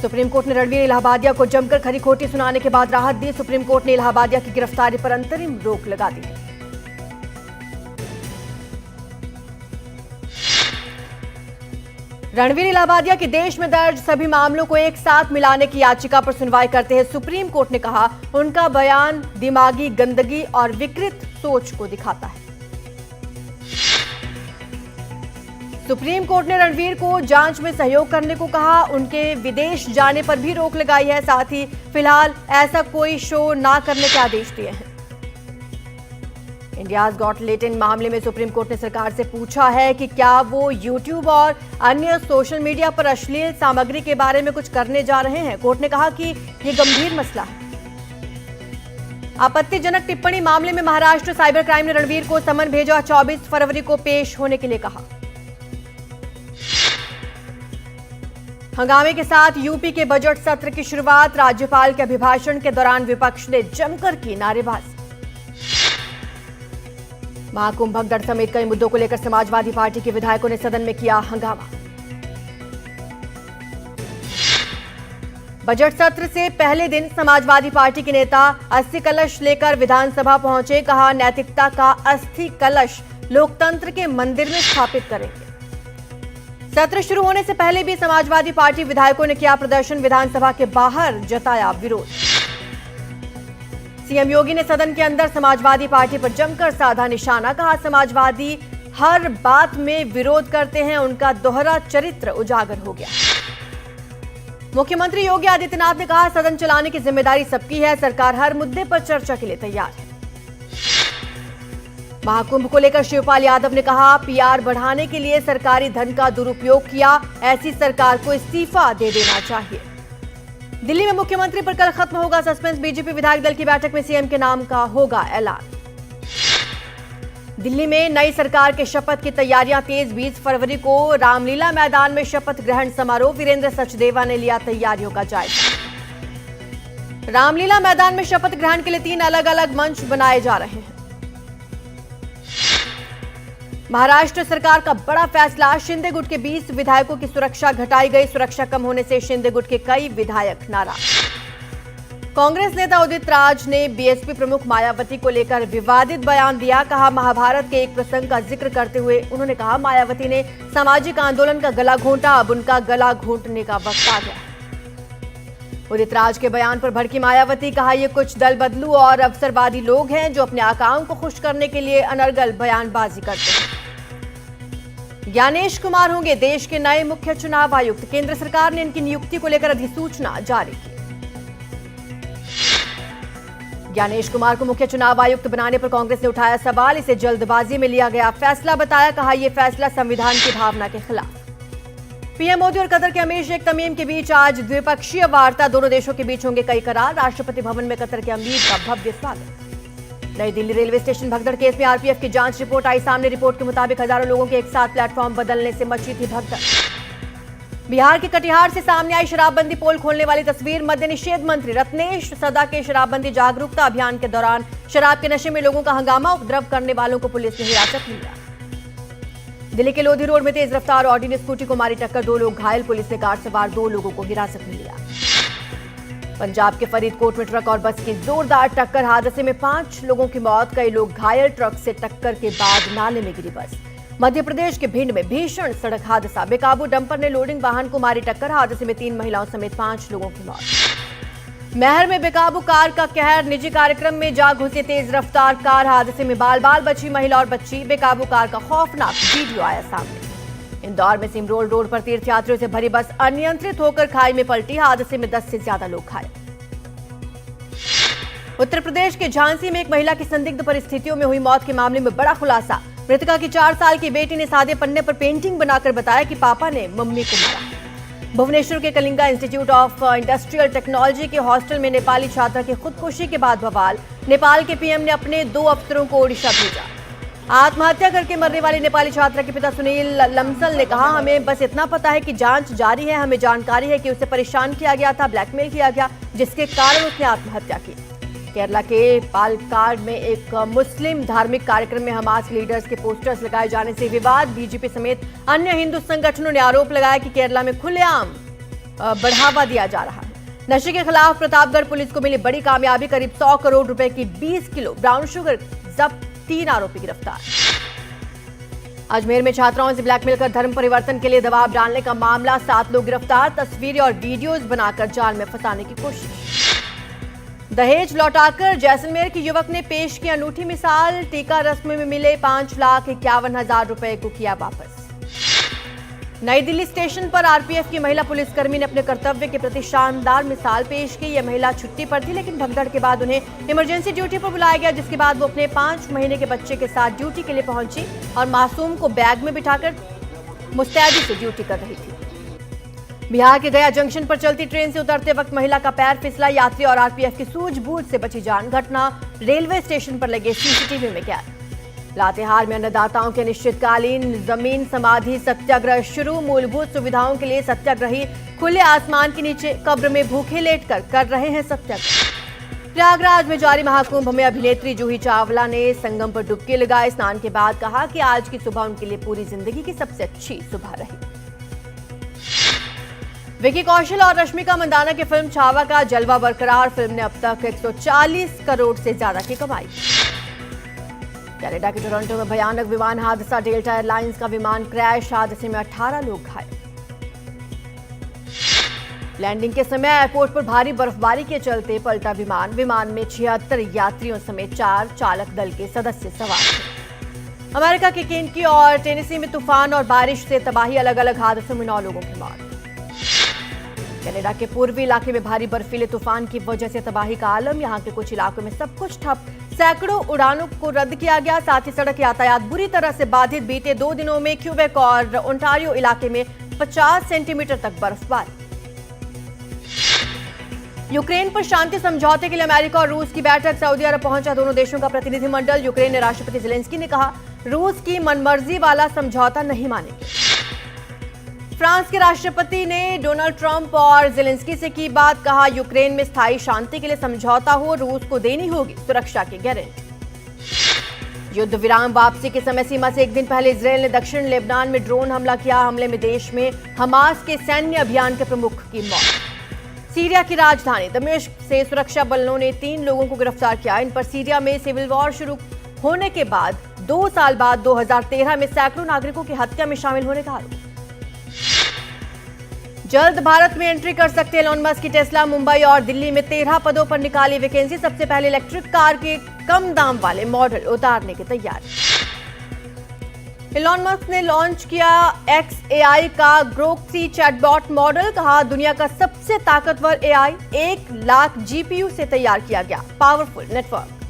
Supreme court ने रणवीर इलाहाबादिया को जमकर खरी खोटी सुनाने के बाद राहत दी। सुप्रीम कोर्ट ने इलाहाबादिया की गिरफ्तारी पर अंतरिम रोक लगा दी। रणवीर इलाहाबादिया की देश में दर्ज सभी मामलों को एक साथ मिलाने की याचिका पर सुनवाई करते हुए सुप्रीम कोर्ट ने कहा, उनका बयान दिमागी गंदगी और विकृत सोच को दिखाता है। सुप्रीम कोर्ट ने रणवीर को जांच में सहयोग करने को कहा। उनके विदेश जाने पर भी रोक लगाई है। साथ ही फिलहाल ऐसा कोई शो ना करने के आदेश दिए हैं। इंडियाज गॉट लेटेंट मामले में सुप्रीम कोर्ट ने सरकार से पूछा है कि क्या वो यूट्यूब और अन्य सोशल मीडिया पर अश्लील सामग्री के बारे में कुछ करने जा रहे हैं। कोर्ट ने कहा कि ये गंभीर मसला है। आपत्तिजनक टिप्पणी मामले में महाराष्ट्र साइबर क्राइम ने रणवीर को समन भेजा। 24 फरवरी को पेश होने के लिए कहा। हंगामे के साथ यूपी के बजट सत्र की शुरुआत। राज्यपाल के अभिभाषण के दौरान विपक्ष ने जमकर की नारेबाजी। महाकुंभ भगदड़ समेत कई मुद्दों को लेकर समाजवादी पार्टी के विधायकों ने सदन में किया हंगामा। बजट सत्र से पहले दिन समाजवादी पार्टी के नेता अस्थि कलश लेकर विधानसभा पहुंचे। कहा, नैतिकता का अस्थि कलश लोकतंत्र के मंदिर में स्थापित करेंगे। सत्र शुरू होने से पहले भी समाजवादी पार्टी विधायकों ने किया प्रदर्शन। विधानसभा के बाहर जताया विरोध। सीएम योगी ने सदन के अंदर समाजवादी पार्टी पर जमकर साधा निशाना। कहा, समाजवादी हर बात में विरोध करते हैं, उनका दोहरा चरित्र उजागर हो गया। मुख्यमंत्री योगी आदित्यनाथ ने कहा, सदन चलाने की जिम्मेदारी सबकी है, सरकार हर मुद्दे पर चर्चा के लिए तैयार है। महाकुंभ को लेकर शिवपाल यादव ने कहा, पीआर बढ़ाने के लिए सरकारी धन का दुरुपयोग किया, ऐसी सरकार को इस्तीफा दे देना चाहिए। दिल्ली में मुख्यमंत्री पर कल खत्म होगा सस्पेंस। बीजेपी विधायक दल की बैठक में सीएम के नाम का होगा ऐलान। दिल्ली में नई सरकार के शपथ की तैयारियां तेज। 20 फरवरी को रामलीला मैदान में शपथ ग्रहण समारोह। वीरेंद्र सचदेवा ने लिया तैयारियों का जायजा। रामलीला मैदान में शपथ ग्रहण के लिए 3 अलग अलग मंच बनाए जा रहे हैं। महाराष्ट्र सरकार का बड़ा फैसला। शिंदे गुट के 20 विधायकों की सुरक्षा घटाई गई। सुरक्षा कम होने से शिंदे गुट के कई विधायक नाराज। कांग्रेस नेता उदित राज ने बीएसपी प्रमुख मायावती को लेकर विवादित बयान दिया। कहा, महाभारत के एक प्रसंग का जिक्र करते हुए उन्होंने कहा, मायावती ने सामाजिक आंदोलन का गला घोंटा, अब उनका गला घोंटने का वक्त आ गया। उदित राज के बयान पर भड़की मायावती। कहा, ये कुछ दल बदलू और अवसरवादी लोग हैं जो अपने आकाओं को खुश करने के लिए अनर्गल बयानबाजी करते हैं। ज्ञानेश कुमार होंगे देश के नए मुख्य चुनाव आयुक्त। केंद्र सरकार ने इनकी नियुक्ति को लेकर अधिसूचना जारी की। ज्ञानेश कुमार को मुख्य चुनाव आयुक्त बनाने पर कांग्रेस ने उठाया सवाल। इसे जल्दबाजी में लिया गया फैसला बताया। कहा, यह फैसला संविधान की भावना के खिलाफ। पीएम मोदी और कतर के अमीर शेख तमीम के बीच आज द्विपक्षीय वार्ता। दोनों देशों के बीच होंगे कई करार। राष्ट्रपति भवन में कतर के अमीर का भव्य स्वागत। नई दिल्ली रेलवे स्टेशन भगदड़ केस में आरपीएफ की जांच रिपोर्ट आई सामने। रिपोर्ट के मुताबिक हजारों लोगों के एक साथ प्लेटफॉर्म बदलने से मची थी भगदड़। बिहार के कटिहार से सामने आई शराबबंदी पोल खोलने वाली तस्वीर। मद्य निषेध मंत्री रत्नेश सदा के शराबबंदी जागरूकता अभियान के दौरान शराब के नशे में लोगों का हंगामा। उपद्रव करने वालों को पुलिस ने हिरासत में लिया। दिल्ली के लोधी रोड में तेज रफ्तार ऑडी ने स्कूटी को मारी टक्कर। 2 लोग घायल। पुलिस ने कार सवार 2 लोगों को हिरासत में लिया। पंजाब के फरीदकोट में ट्रक और बस की जोरदार टक्कर। हादसे में 5 लोगों की मौत, कई लोग घायल। ट्रक से टक्कर के बाद नाले में गिरी बस। मध्य प्रदेश के भिंड में भीषण सड़क हादसा। बेकाबू डंपर ने लोडिंग वाहन को मारी टक्कर। हादसे में 3 महिलाओं समेत 5 लोगों की मौत। महर में बेकाबू कार का कहर। निजी कार्यक्रम में जा घुसी तेज रफ्तार कार। हादसे में बाल बाल बची महिला और बच्ची। बेकाबू कार का खौफनाक वीडियो आया सामने। इंदौर में सिमरोल रोड पर तीर्थयात्रियों से भरी बस अनियंत्रित होकर खाई में पलटी। हादसे में 10 से ज्यादा लोग घायल। उत्तर प्रदेश के झांसी में एक महिला की संदिग्ध परिस्थितियों में हुई मौत के मामले में बड़ा खुलासा। मृतका की 4 साल की बेटी ने सादे पन्ने पर पेंटिंग बनाकर बताया कि पापा ने मम्मी को मारा। भुवनेश्वर के Kalinga institute of industrial technology के हॉस्टल में नेपाली छात्रा की खुदकुशी के बाद बवाल। नेपाल के पीएम ने अपने 2 अफसरों को ओडिशा भेजा। आत्महत्या करके मरने वाली नेपाली छात्रा के पिता सुनील लमसल ने कहा, हमें बस इतना पता है कि जांच जारी है। हमें जानकारी है कि उसे परेशान किया गया था, ब्लैकमेल किया गया, जिसके कारण उसने आत्महत्या की। केरला के पालक्काड में एक मुस्लिम धार्मिक कार्यक्रम में हमास लीडर्स के पोस्टर्स लगाए जाने से विवाद। बीजेपी समेत अन्य हिंदू संगठनों ने आरोप लगाया कि केरला में खुलेआम बढ़ावा दिया जा रहा है। नशे के खिलाफ प्रतापगढ़ पुलिस को मिली बड़ी कामयाबी, करीब 100 करोड़ रुपए की 20 किलो ब्राउन शुगर जब्त, 3 आरोपी गिरफ्तार। अजमेर में छात्राओं से ब्लैकमेल कर धर्म परिवर्तन के लिए दबाव डालने का मामला, 7 लोग गिरफ्तार, तस्वीरें और वीडियोज बनाकर जाल में फंसाने की कोशिश। दहेज लौटाकर जैसलमेर के युवक ने पेश की अनूठी मिसाल, टीका रस्म में मिले 5,51,000 रुपए को किया वापस। नई दिल्ली स्टेशन पर आरपीएफ की महिला पुलिसकर्मी ने अपने कर्तव्य के प्रति शानदार मिसाल पेश की। यह महिला छुट्टी पर थी, लेकिन भगदड़ के बाद उन्हें इमरजेंसी ड्यूटी पर बुलाया गया, जिसके बाद वो अपने 5 महीने के बच्चे के साथ ड्यूटी के लिए पहुंची और मासूम को बैग में बिठाकर मुस्तैदी से ड्यूटी कर रही थी। बिहार के गया जंक्शन पर चलती ट्रेन से उतरते वक्त महिला का पैर फिसला, यात्री और आरपीएफ की सूझबूझ से बची जान। घटना रेलवे स्टेशन पर लगे सीसीटीवी में कैद। लातेहार में अन्नदाताओं के अनिश्चितकालीन जमीन समाधि सत्याग्रह शुरू, मूलभूत सुविधाओं के लिए सत्याग्रही खुले आसमान के नीचे कब्र में भूखे लेटकर कर रहे हैं सत्याग्रह। प्रयागराज में जारी महाकुंभ में अभिनेत्री जूही चावला ने संगम पर डुबकी लगाई। स्नान के बाद कहा कि आज की सुबह उनके लिए पूरी जिंदगी की सबसे अच्छी सुबह रही। विकी कौशल और रश्मिका मंदाना की फिल्म छावा का जलवा बरकरार, फिल्म ने अब तक 140 करोड़ से ज्यादा की कमाई। कनाडा के टोरंटो में भयानक विमान हादसा, डेल्टा एयरलाइंस का विमान क्रैश, हादसे में 18 लोग घायल। लैंडिंग के समय एयरपोर्ट पर भारी बर्फबारी के चलते पलटा विमान, विमान में 76 यात्रियों समेत 4 चालक दल के सदस्य सवार थे। अमेरिका के केंटकी और टेनेसी में तूफान और बारिश से तबाही, अलग अलग हादसों में 9 लोगों की मौत। कनाडा के पूर्वी इलाके में भारी बर्फीले तूफान की वजह से तबाही का आलम, यहां के कुछ इलाकों में सब कुछ ठप, सैकड़ों उड़ानों को रद्द किया गया, साथ ही सड़क यातायात बुरी तरह से बाधित। बीते 2 दिनों में क्यूबेक और ओंटारियो इलाके में 50 सेंटीमीटर तक बर्फबारी। यूक्रेन पर शांति समझौते के लिए अमेरिका और रूस की बैठक, सऊदी अरब पहुंचा दोनों देशों का प्रतिनिधिमंडल। यूक्रेन ने राष्ट्रपति जेलेंस्की ने कहा, रूस की मनमर्जी वाला समझौता नहीं मानेंगे। फ्रांस के राष्ट्रपति ने डोनाल्ड ट्रंप और जेलेंस्की से की बात, कहा यूक्रेन में स्थायी शांति के लिए समझौता हो, रूस को देनी होगी सुरक्षा की गारंटी। युद्ध विराम वापसी की समय सीमा से 1 दिन पहले इजरायल ने दक्षिण लेबनान में ड्रोन हमला किया, हमले में देश में हमास के सैन्य अभियान के प्रमुख की मौत। सीरिया की राजधानी दमिश्क से सुरक्षा बलों ने 3 लोगों को गिरफ्तार किया। इन पर सीरिया में सिविल वॉर शुरू होने के बाद 2 साल बाद 2013 में सैकड़ों नागरिकों की हत्या में शामिल होने का आरोप। जल्द भारत में एंट्री कर सकते एलोन मस्क की टेस्ला, मुंबई और दिल्ली में 13 पदों पर निकाली वैकेंसी, सबसे पहले इलेक्ट्रिक कार के कम दाम वाले मॉडल उतारने की तैयारी। एलोन मस्क ने लॉन्च किया XAI का ग्रोक-C चैटबॉट मॉडल, कहा दुनिया का सबसे ताकतवर AI 1 लाख GPU से तैयार किया गया पावरफुल नेटवर्क।